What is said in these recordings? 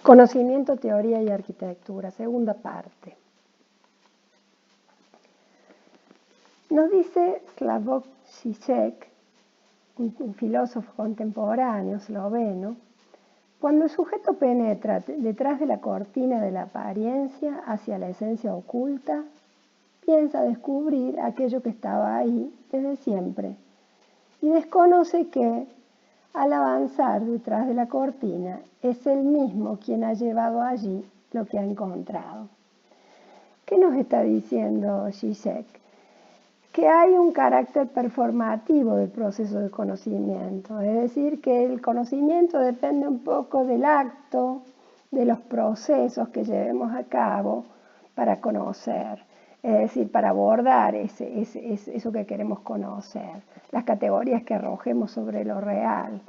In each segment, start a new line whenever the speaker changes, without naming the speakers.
Conocimiento, teoría y arquitectura, segunda parte. Nos dice Slavoj Žižek, un filósofo contemporáneo esloveno, cuando el sujeto penetra detrás de la cortina de la apariencia hacia la esencia oculta, piensa descubrir aquello que estaba ahí desde siempre y desconoce que, al avanzar detrás de la cortina, es él mismo quien ha llevado allí lo que ha encontrado. ¿Qué nos está diciendo Žižek? Que hay un carácter performativo del proceso de conocimiento, es decir, que el conocimiento depende un poco del acto, de los procesos que llevemos a cabo para conocer, es decir, para abordar eso que queremos conocer, las categorías que arrojemos sobre lo real.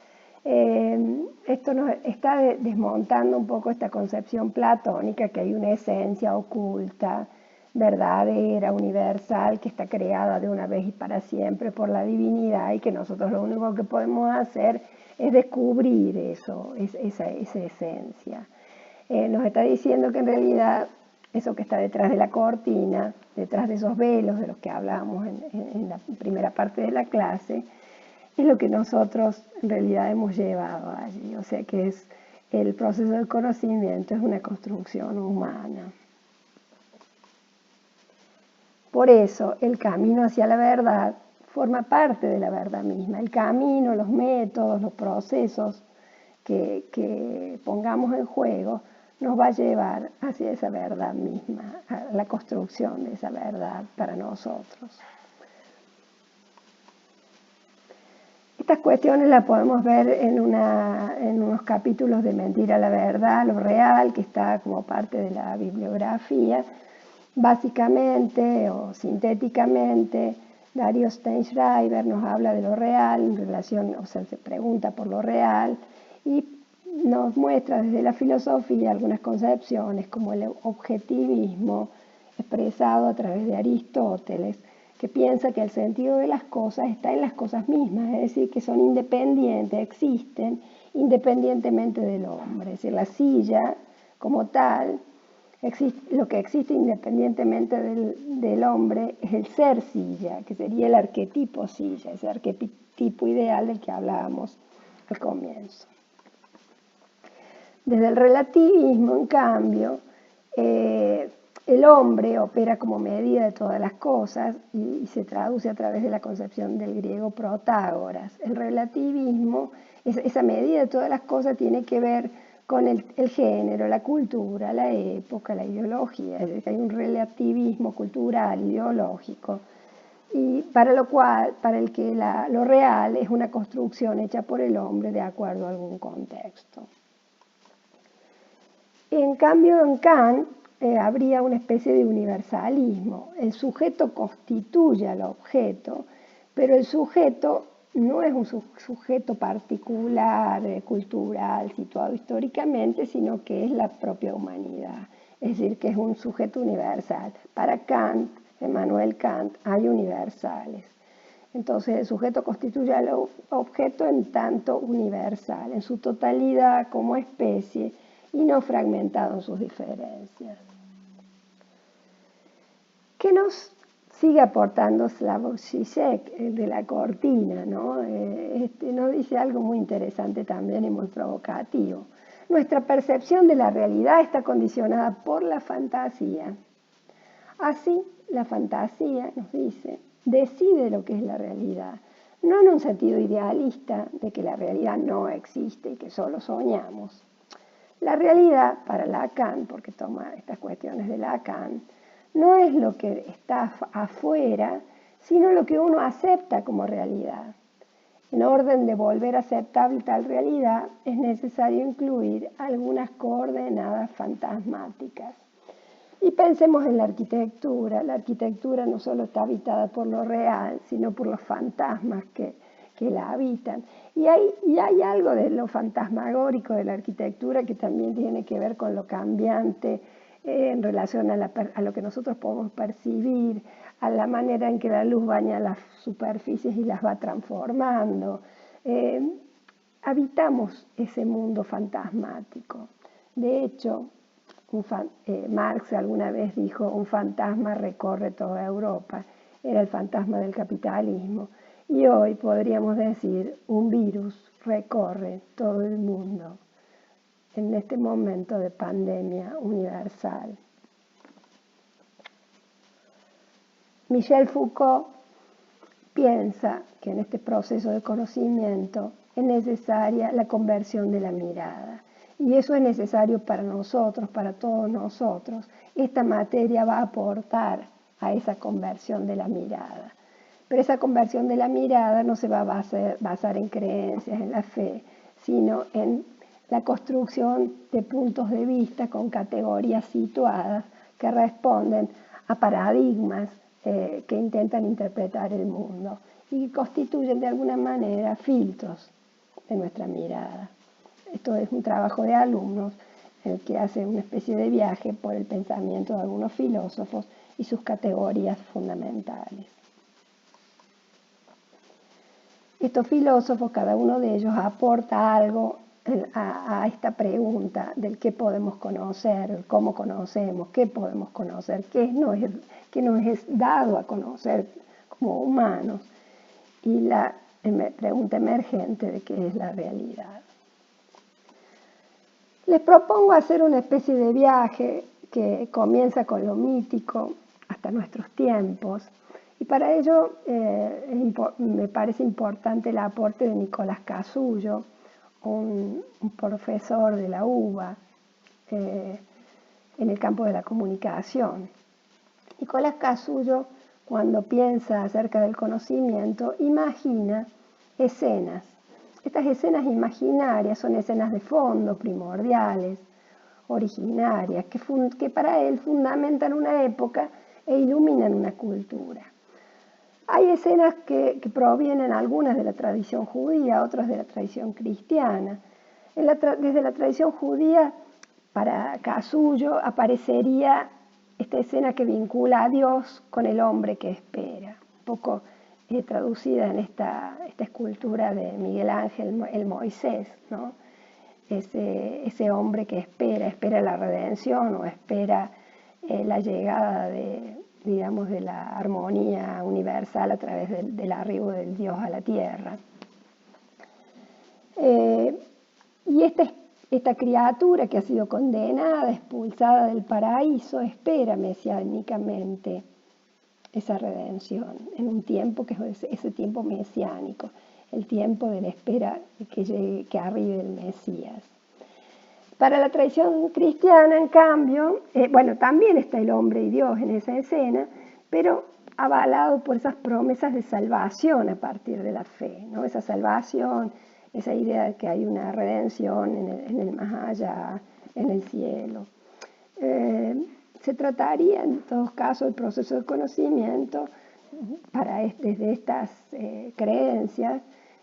Esto nos está desmontando un poco esta concepción platónica que hay una esencia oculta, verdadera, universal, que está creada de una vez y para siempre por la divinidad y que nosotros lo único que podemos hacer es descubrir esa esencia. Nos está diciendo que en realidad eso que está detrás de la cortina, detrás de esos velos de los que hablábamos en la primera parte de la clase, es lo que nosotros en realidad hemos llevado allí. O sea que el proceso del conocimiento es una construcción humana. Por eso, el camino hacia la verdad forma parte de la verdad misma. El camino, los métodos, los procesos que pongamos en juego nos va a llevar hacia esa verdad misma, a la construcción de esa verdad para nosotros. Estas cuestiones las podemos ver en unos capítulos de Mentira a la Verdad, lo real, que está como parte de la bibliografía. Básicamente o sintéticamente, Dario Steinschreiber nos habla de lo real en relación, o sea, se pregunta por lo real y nos muestra desde la filosofía algunas concepciones como el objetivismo expresado a través de Aristóteles, que piensa que el sentido de las cosas está en las cosas mismas, es decir, que son independientes, existen independientemente del hombre. Es decir, la silla como tal, lo que existe independientemente del hombre es el ser silla, que sería el arquetipo silla, ese arquetipo ideal del que hablábamos al comienzo. Desde el relativismo, en cambio, el hombre opera como medida de todas las cosas y se traduce a través de la concepción del griego Protágoras. El relativismo, esa medida de todas las cosas tiene que ver con el género, la cultura, la época, la ideología. Es decir, hay un relativismo cultural, ideológico, y para el que lo real es una construcción hecha por el hombre de acuerdo a algún contexto. En cambio, en Kant habría una especie de universalismo. El sujeto constituye al objeto, pero el sujeto no es un sujeto particular, cultural, situado históricamente, sino que es la propia humanidad. Es decir, que es un sujeto universal. Para Kant, Emmanuel Kant, hay universales. Entonces, el sujeto constituye al objeto en tanto universal, en su totalidad como especie, y no fragmentado en sus diferencias. ¿Qué nos sigue aportando Slavoj Žižek de la cortina? Nos dice algo muy interesante también y muy provocativo. Nuestra percepción de la realidad está condicionada por la fantasía. Así, la fantasía, nos dice, decide lo que es la realidad, no en un sentido idealista de que la realidad no existe y que solo soñamos. La realidad para Lacan, porque toma estas cuestiones de Lacan, no es lo que está afuera, sino lo que uno acepta como realidad. En orden de volver aceptable tal realidad, es necesario incluir algunas coordenadas fantasmáticas. Y pensemos en la arquitectura. La arquitectura no solo está habitada por lo real, sino por los fantasmas que la habitan. Y hay algo de lo fantasmagórico de la arquitectura que también tiene que ver con lo cambiante en relación a lo que nosotros podemos percibir, a la manera en que la luz baña las superficies y las va transformando. Habitamos ese mundo fantasmático. De hecho, Marx alguna vez dijo, un fantasma recorre toda Europa, era el fantasma del capitalismo, y hoy podríamos decir, un virus recorre todo el mundo en este momento de pandemia universal. Michel Foucault piensa que en este proceso de conocimiento es necesaria la conversión de la mirada. Y eso es necesario para nosotros, para todos nosotros. Esta materia va a aportar a esa conversión de la mirada. Pero esa conversión de la mirada no se va a basar en creencias, en la fe, sino en la construcción de puntos de vista con categorías situadas que responden a paradigmas que intentan interpretar el mundo y que constituyen de alguna manera filtros de nuestra mirada. Esto es un trabajo de alumnos en el que hacen una especie de viaje por el pensamiento de algunos filósofos y sus categorías fundamentales. Estos filósofos, cada uno de ellos aporta algo a esta pregunta del qué podemos conocer, cómo conocemos, qué podemos conocer, qué nos es dado a conocer como humanos, y la pregunta emergente de qué es la realidad. Les propongo hacer una especie de viaje que comienza con lo mítico hasta nuestros tiempos, y para ello me parece importante el aporte de Nicolás Casullo, un profesor de la UBA en el campo de la comunicación. Nicolás Casullo, cuando piensa acerca del conocimiento, imagina escenas. Estas escenas imaginarias son escenas de fondo, primordiales, originarias, que para él fundamentan una época e iluminan una cultura. Hay escenas que provienen algunas de la tradición judía, otras de la tradición cristiana. Desde la tradición judía, para Casullo, aparecería esta escena que vincula a Dios con el hombre que espera, un poco traducida en esta escultura de Miguel Ángel, el Moisés, ¿no? Ese hombre que espera la redención o espera la llegada de la armonía universal a través del arribo del Dios a la tierra. Y esta criatura que ha sido condenada, expulsada del paraíso, espera mesiánicamente esa redención en un tiempo que es ese tiempo mesiánico, el tiempo de la espera que arribe el Mesías. Para la tradición cristiana, en cambio, también está el hombre y Dios en esa escena, pero avalado por esas promesas de salvación a partir de la fe, ¿no? Esa salvación, esa idea de que hay una redención en el más allá, en el cielo. Se trataría, en todos casos, el proceso de conocimiento desde estas creencias,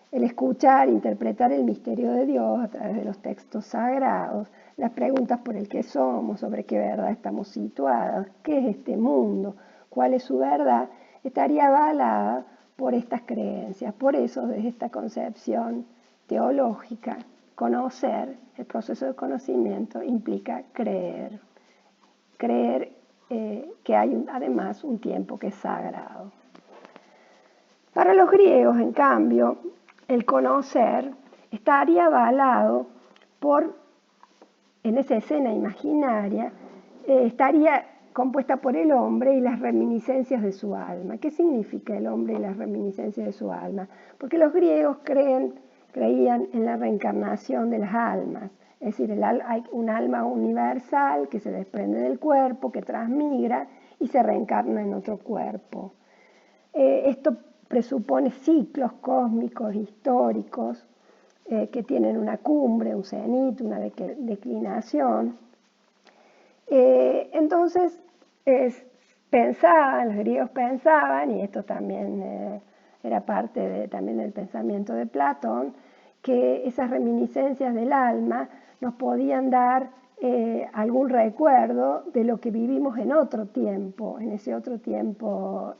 el escuchar, interpretar el misterio de Dios a través de los textos sagrados, las preguntas por el que somos, sobre qué verdad estamos situados, qué es este mundo, cuál es su verdad, estaría avalada por estas creencias. Por eso, desde esta concepción teológica, conocer, el proceso de conocimiento implica creer que hay además un tiempo que es sagrado. Para los griegos, en cambio, el conocer estaría avalado en esa escena imaginaria, estaría compuesta por el hombre y las reminiscencias de su alma. ¿Qué significa el hombre y las reminiscencias de su alma? Porque los griegos creían en la reencarnación de las almas, es decir, hay un alma universal que se desprende del cuerpo, que transmigra y se reencarna en otro cuerpo. Esto presupone ciclos cósmicos históricos que tienen una cumbre, un cenit, una declinación. Entonces, los griegos pensaban, y esto también era parte también del pensamiento de Platón, que esas reminiscencias del alma nos podían dar algún recuerdo de lo que vivimos en otro tiempo, en ese otro tiempo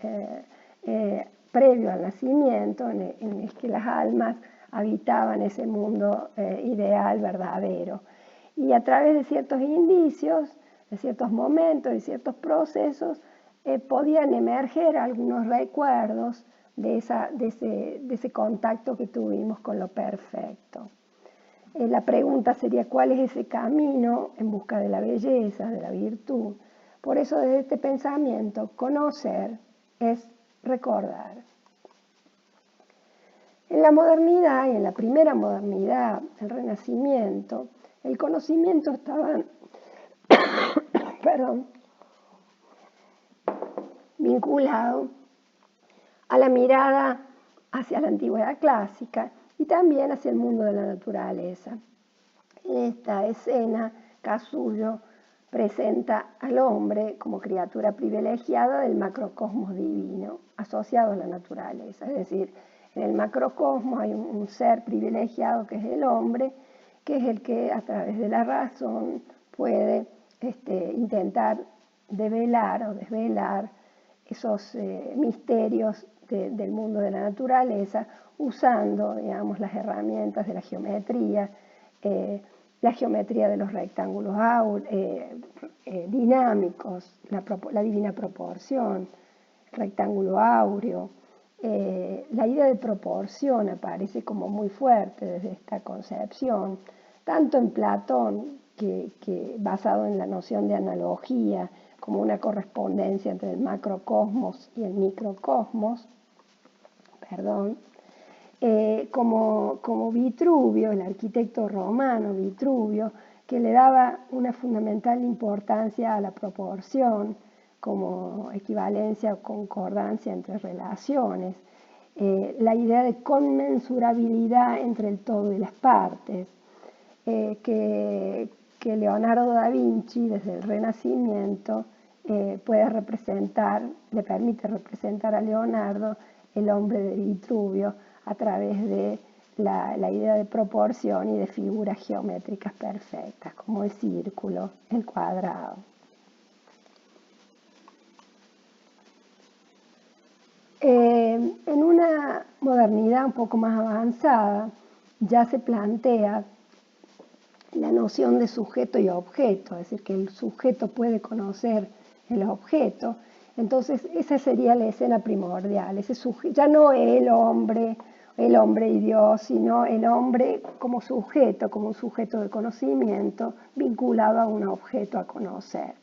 previo al nacimiento, en el que las almas habitaban ese mundo ideal, verdadero. Y a través de ciertos indicios, de ciertos momentos y ciertos procesos, podían emerger algunos recuerdos de ese contacto que tuvimos con lo perfecto. La pregunta sería, ¿cuál es ese camino en busca de la belleza, de la virtud? Por eso, desde este pensamiento, conocer es recordar. En la modernidad y en la primera modernidad, el Renacimiento, el conocimiento estaba vinculado a la mirada hacia la antigüedad clásica y también hacia el mundo de la naturaleza. En esta escena, Casullo presenta al hombre como criatura privilegiada del macrocosmos divino, asociado a la naturaleza. Es decir, en el macrocosmos hay un ser privilegiado que es el hombre, que es el que a través de la razón puede intentar develar o desvelar esos misterios del mundo de la naturaleza, usando, digamos, las herramientas de la geometría de los rectángulos dinámicos, la divina proporción, rectángulo áureo. La idea de proporción aparece como muy fuerte desde esta concepción, tanto en Platón, que basado en la noción de analogía, como una correspondencia entre el macrocosmos y el microcosmos, como Vitruvio, el arquitecto romano Vitruvio, que le daba una fundamental importancia a la proporción como equivalencia o concordancia entre relaciones, la idea de conmensurabilidad entre el todo y las partes, que Leonardo da Vinci desde el Renacimiento le permite representar a Leonardo, el hombre de Vitruvio, a través de la idea de proporción y de figuras geométricas perfectas, como el círculo, el cuadrado. En una modernidad un poco más avanzada, ya se plantea la noción de sujeto y objeto, es decir, que el sujeto puede conocer el objeto. Entonces, esa sería la escena primordial. Ya no el hombre y Dios, sino el hombre como sujeto, como un sujeto de conocimiento vinculado a un objeto a conocer.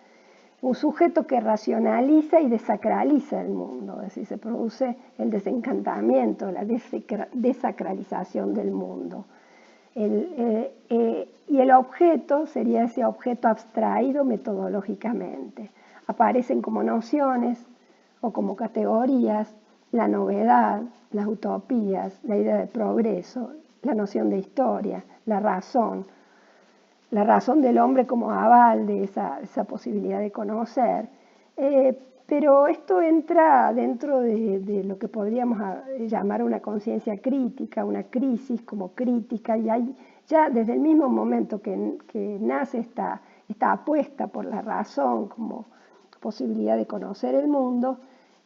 Un sujeto que racionaliza y desacraliza el mundo, es decir, se produce el desencantamiento, la desacralización del mundo. Y el objeto sería ese objeto abstraído metodológicamente. Aparecen como nociones o como categorías la novedad, las utopías, la idea de progreso, la noción de historia, la razón del hombre como aval de esa posibilidad de conocer. Pero esto entra dentro de lo que podríamos llamar una conciencia crítica, una crisis como crítica, y hay ya desde el mismo momento que nace esta apuesta por la razón como posibilidad de conocer el mundo,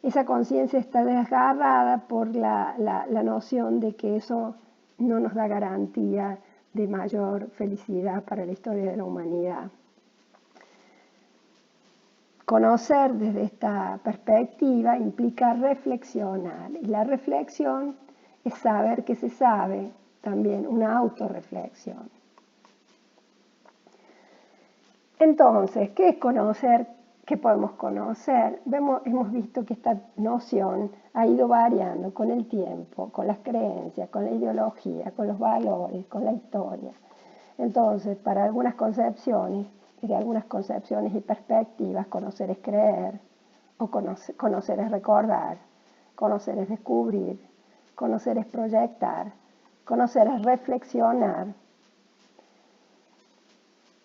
esa conciencia está desgarrada por la noción de que eso no nos da garantía de mayor felicidad para la historia de la humanidad. Conocer desde esta perspectiva implica reflexionar, y la reflexión es saber que se sabe, también una autorreflexión. Entonces, ¿qué es conocer? ¿Qué podemos conocer? Hemos visto que esta noción ha ido variando con el tiempo, con las creencias, con la ideología, con los valores, con la historia. Entonces, para algunas concepciones y perspectivas, conocer es creer, o conocer es recordar, conocer es descubrir, conocer es proyectar, conocer es reflexionar.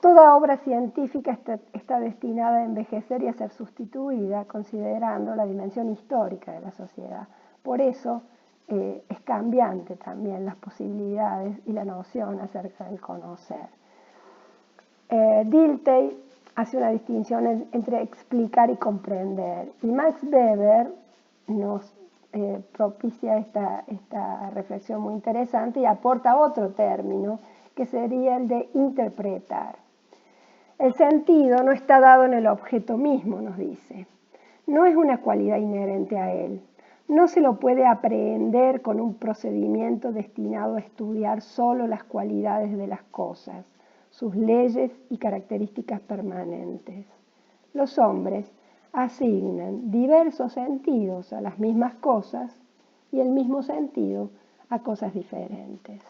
Toda obra científica está destinada a envejecer y a ser sustituida, considerando la dimensión histórica de la sociedad. Por eso es cambiante también las posibilidades y la noción acerca del conocer. Dilthey hace una distinción entre explicar y comprender, y Max Weber nos propicia esta reflexión muy interesante y aporta otro término que sería el de interpretar. El sentido no está dado en el objeto mismo, nos dice. No es una cualidad inherente a él. No se lo puede aprehender con un procedimiento destinado a estudiar solo las cualidades de las cosas, sus leyes y características permanentes. Los hombres asignan diversos sentidos a las mismas cosas y el mismo sentido a cosas diferentes.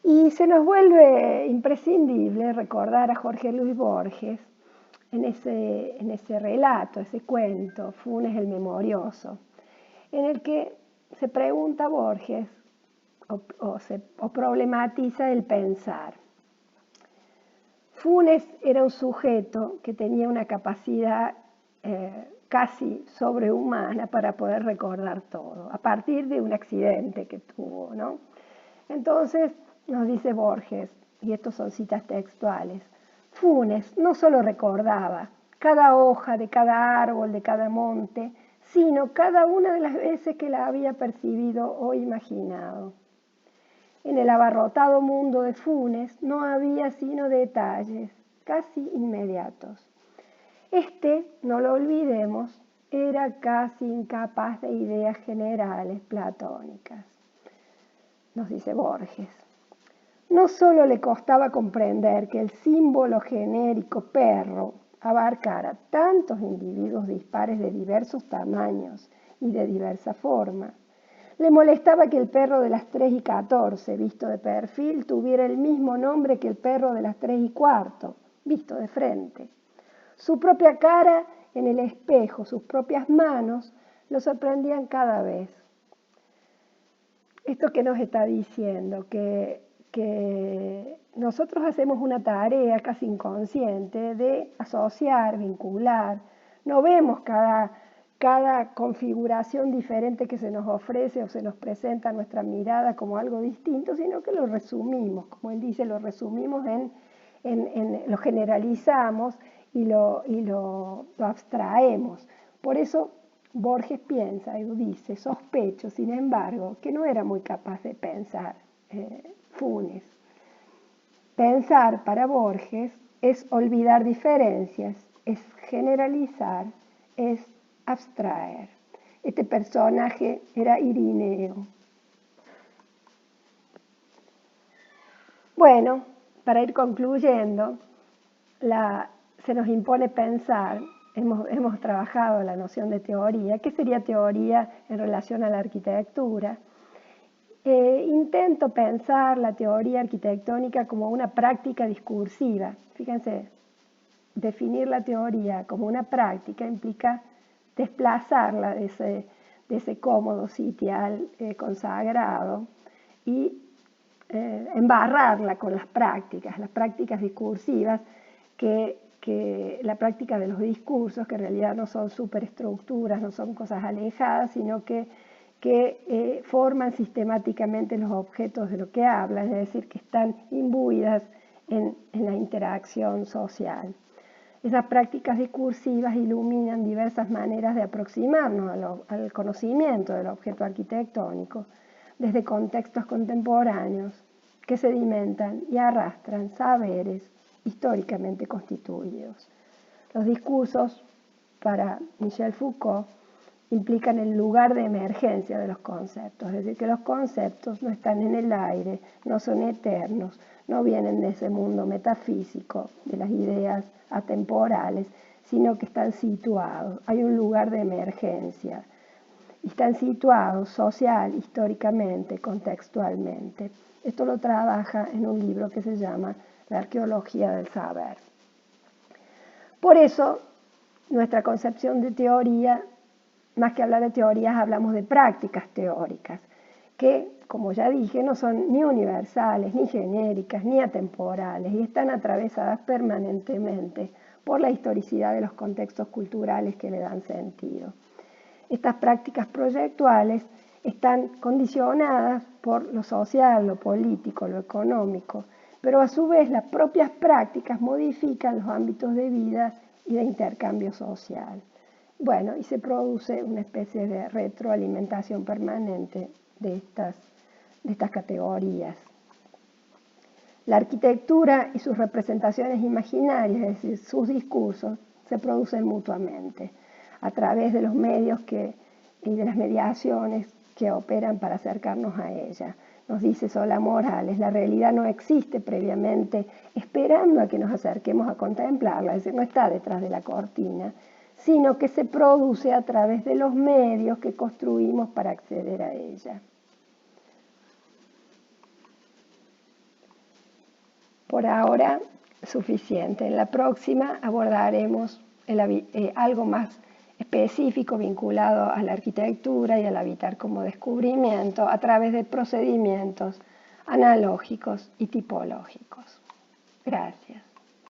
Y se nos vuelve imprescindible recordar a Jorge Luis Borges en ese relato, ese cuento, Funes el Memorioso, en el que se pregunta Borges o problematiza el pensar. Funes era un sujeto que tenía una capacidad casi sobrehumana para poder recordar todo, a partir de un accidente que tuvo, ¿no? Entonces, nos dice Borges, y estos son citas textuales, Funes no solo recordaba cada hoja de cada árbol, de cada monte, sino cada una de las veces que la había percibido o imaginado. En el abarrotado mundo de Funes no había sino detalles, casi inmediatos. No lo olvidemos, era casi incapaz de ideas generales platónicas. Nos dice Borges. No solo le costaba comprender que el símbolo genérico perro abarcara tantos individuos dispares de diversos tamaños y de diversa forma. Le molestaba que el perro de las 3:14, visto de perfil, tuviera el mismo nombre que el perro de las 3:15, visto de frente. Su propia cara en el espejo, sus propias manos, lo sorprendían cada vez. Esto que nos está diciendo, que nosotros hacemos una tarea casi inconsciente de asociar, vincular, no vemos cada configuración diferente que se nos ofrece o se nos presenta a nuestra mirada como algo distinto, sino que lo resumimos, como él dice, lo resumimos lo generalizamos y lo abstraemos. Por eso Borges piensa y dice, sospecho, sin embargo, que no era muy capaz de pensar Funes. Pensar para Borges es olvidar diferencias, es generalizar, es abstraer. Este personaje era Irineo. Bueno, para ir concluyendo, se nos impone pensar, hemos trabajado la noción de teoría. ¿Qué sería teoría en relación a la arquitectura? Intento pensar la teoría arquitectónica como una práctica discursiva. Fíjense, definir la teoría como una práctica implica desplazarla de ese cómodo sitial consagrado y embarrarla con las prácticas discursivas, que la práctica de los discursos, que en realidad no son superestructuras, no son cosas alejadas, sino que forman sistemáticamente los objetos de lo que hablan, es decir, que están imbuidas en la interacción social. Esas prácticas discursivas iluminan diversas maneras de aproximarnos al conocimiento del objeto arquitectónico, desde contextos contemporáneos que sedimentan y arrastran saberes históricamente constituidos. Los discursos, para Michel Foucault, implican el lugar de emergencia de los conceptos, es decir, que los conceptos no están en el aire, no son eternos, no vienen de ese mundo metafísico, de las ideas atemporales, sino que están situados, hay un lugar de emergencia, y están situados social, históricamente, contextualmente. Esto lo trabaja en un libro que se llama La arqueología del saber. Por eso, nuestra concepción de teoría, más que hablar de teorías, hablamos de prácticas teóricas, que, como ya dije, no son ni universales, ni genéricas, ni atemporales, y están atravesadas permanentemente por la historicidad de los contextos culturales que le dan sentido. Estas prácticas proyectuales están condicionadas por lo social, lo político, lo económico, pero a su vez las propias prácticas modifican los ámbitos de vida y de intercambio social. Bueno, y se produce una especie de retroalimentación permanente de estas categorías. La arquitectura y sus representaciones imaginarias, es decir, sus discursos, se producen mutuamente a través de los medios y de las mediaciones que operan para acercarnos a ella. Nos dice Solá Morales, la realidad no existe previamente esperando a que nos acerquemos a contemplarla, es decir, no está detrás de la cortina, sino que se produce a través de los medios que construimos para acceder a ella. Por ahora, suficiente. En la próxima abordaremos algo más específico vinculado a la arquitectura y al habitar como descubrimiento a través de procedimientos analógicos y tipológicos. Gracias.